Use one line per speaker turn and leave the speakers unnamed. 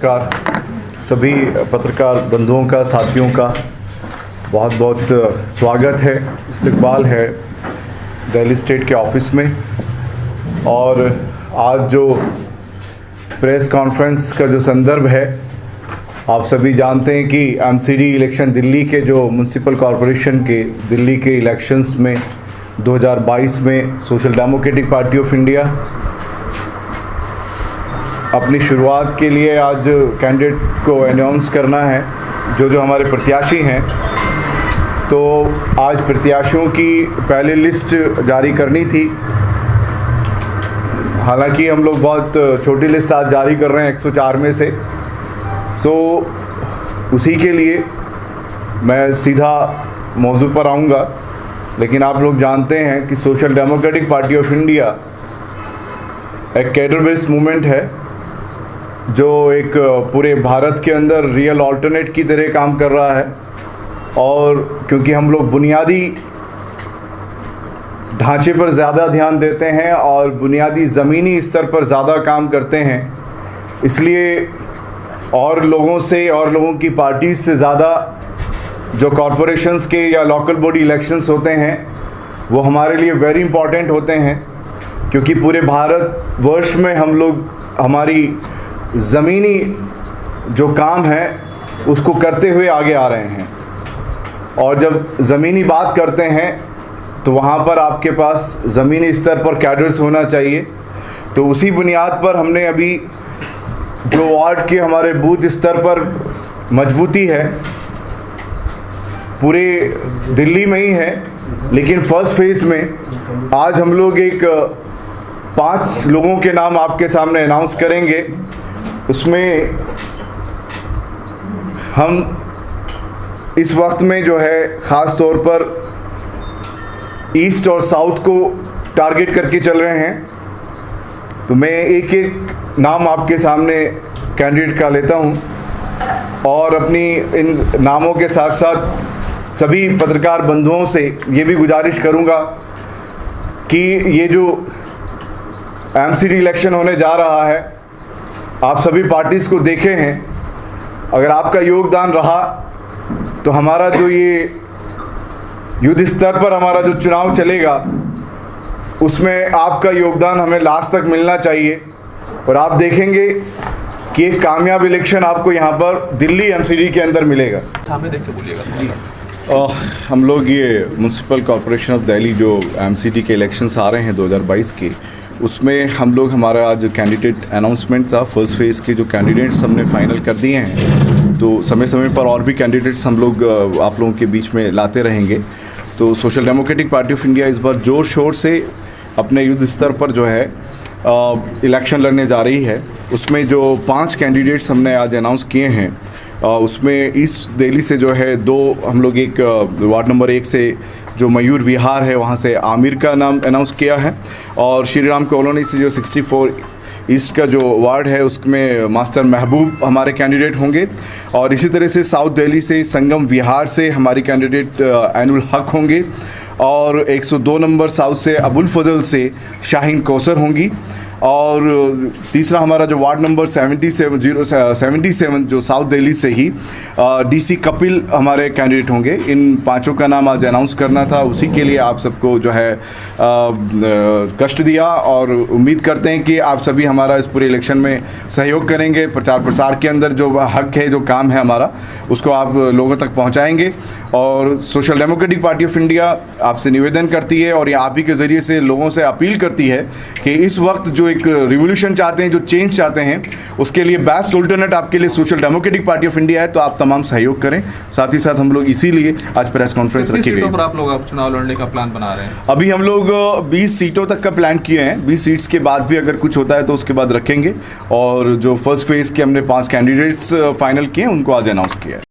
नमस्कार। सभी पत्रकार बंधुओं का, साथियों का बहुत बहुत स्वागत है, इस्तकबाल है दिल्ली स्टेट के ऑफिस में। और आज जो प्रेस कॉन्फ्रेंस का जो संदर्भ है, आप सभी जानते हैं कि एमसीडी इलेक्शन दिल्ली के जो म्यूनसिपल कॉरपोरेशन के दिल्ली के इलेक्शंस में 2022 में social democratic party of India अपनी शुरुआत के लिए आज कैंडिडेट को अनाउंस करना है, जो हमारे प्रत्याशी हैं। तो आज प्रत्याशियों की पहली लिस्ट जारी करनी थी। हालांकि हम लोग बहुत छोटी लिस्ट आज जारी कर रहे हैं 104 में से। उसी के लिए मैं सीधा मौजू पर आऊँगा। लेकिन आप लोग जानते हैं कि social democratic party of India एक कैडर बेस्ड मूवमेंट है, जो एक पूरे भारत के अंदर रियल ऑल्टरनेट की तरह काम कर रहा है। और क्योंकि हम लोग बुनियादी ढांचे पर ज़्यादा ध्यान देते हैं और बुनियादी ज़मीनी स्तर पर ज़्यादा काम करते हैं, इसलिए और लोगों से और लोगों की पार्टीज से ज़्यादा जो कॉरपोरेशंस के या लोकल बॉडी इलेक्शंस होते हैं वो हमारे लिए वेरी इंपॉर्टेंट होते हैं। क्योंकि पूरे भारत वर्ष में हम लोग हमारी ज़मीनी जो काम है उसको करते हुए आगे आ रहे हैं। और जब ज़मीनी बात करते हैं तो वहाँ पर आपके पास ज़मीनी स्तर पर कैडर्स होना चाहिए। तो उसी बुनियाद पर हमने अभी जो वार्ड के हमारे बूथ स्तर पर मजबूती है, पूरे दिल्ली में ही है, लेकिन फर्स्ट फेज़ में आज हम लोग एक 5 लोगों के नाम आपके सामने अनाउंस करेंगे। उसमें हम इस वक्त में जो है ख़ास तौर पर ईस्ट और साउथ को टारगेट करके चल रहे हैं। तो मैं एक एक नाम आपके सामने कैंडिडेट का लेता हूं और अपनी इन नामों के साथ साथ सभी पत्रकार बंधुओं से ये भी गुजारिश करूंगा कि ये जो एमसीडी इलेक्शन होने जा रहा है, आप सभी पार्टीज़ को देखे हैं। अगर आपका योगदान रहा तो हमारा जो ये युद्ध स्तर पर हमारा जो चुनाव चलेगा उसमें आपका योगदान हमें लास्ट तक मिलना चाहिए। और आप देखेंगे कि एक कामयाब इलेक्शन आपको यहाँ पर दिल्ली एमसीडी के अंदर मिलेगा।
सामने देख के बोलिएगा।
हम लोग ये म्यूनसिपल कॉरपोरेशन ऑफ दिल्ली जो एमसीडी के इलेक्शंस आ रहे हैं 2022 के, उसमें हम लोग हमारा आज कैंडिडेट अनाउंसमेंट था। फर्स्ट फेज़ के जो कैंडिडेट्स हमने फाइनल कर दिए हैं, तो समय समय पर और भी कैंडिडेट्स हम लोग आप लोगों के बीच में लाते रहेंगे। तो social democratic party of India इस बार ज़ोर शोर से अपने युद्ध स्तर पर जो है इलेक्शन लड़ने जा रही है। उसमें जो 5 कैंडिडेट्स हमने आज अनाउंस किए हैं, उसमें ईस्ट दिल्ली से जो है 2 हम लोग, एक वार्ड नंबर 1 से जो मयूर विहार है वहाँ से आमिर का नाम अनाउंस किया है। और श्री राम कॉलोनी से जो 64 ईस्ट का जो वार्ड है उसमें मास्टर महबूब हमारे कैंडिडेट होंगे। और इसी तरह से साउथ दिल्ली से संगम विहार से हमारी कैंडिडेट एनुल हक होंगे। और 102 नंबर साउथ से अबुल फजल से शाहीन कौसर होंगी। और तीसरा हमारा जो वार्ड नंबर 77 जो साउथ दिल्ली से ही डीसी कपिल हमारे कैंडिडेट होंगे। इन 5 का नाम आज अनाउंस करना था, उसी के लिए आप सबको जो है कष्ट दिया। और उम्मीद करते हैं कि आप सभी हमारा इस पूरे इलेक्शन में सहयोग करेंगे। प्रचार प्रसार के अंदर जो हक है, जो काम है हमारा, उसको आप लोगों तक पहुँचाएँगे। और social democratic party of India आपसे निवेदन करती है और ये आप ही के ज़रिए से लोगों से अपील करती है कि इस वक्त जो एक रिवोल्यूशन चाहते हैं, जो चेंज चाहते हैं, उसके लिए बेस्ट अल्टरनेट आपके लिए social democratic party of India है। तो आप तमाम सहयोग करें। साथ ही साथ हम लोग इसीलिए आज प्रेस कॉन्फ्रेंस रखी गई।
पर आप लोग चुनाव लड़ने का प्लान बना रहे हैं?
अभी हम लोग 20 सीटों तक का प्लान किए हैं। 20 सीट्स के बाद भी अगर कुछ होता है तो उसके बाद रखेंगे। और जो फर्स्ट फेज़ के हमने 5 कैंडिडेट्स फाइनल किए हैं, उनको आज अनाउंस किया है।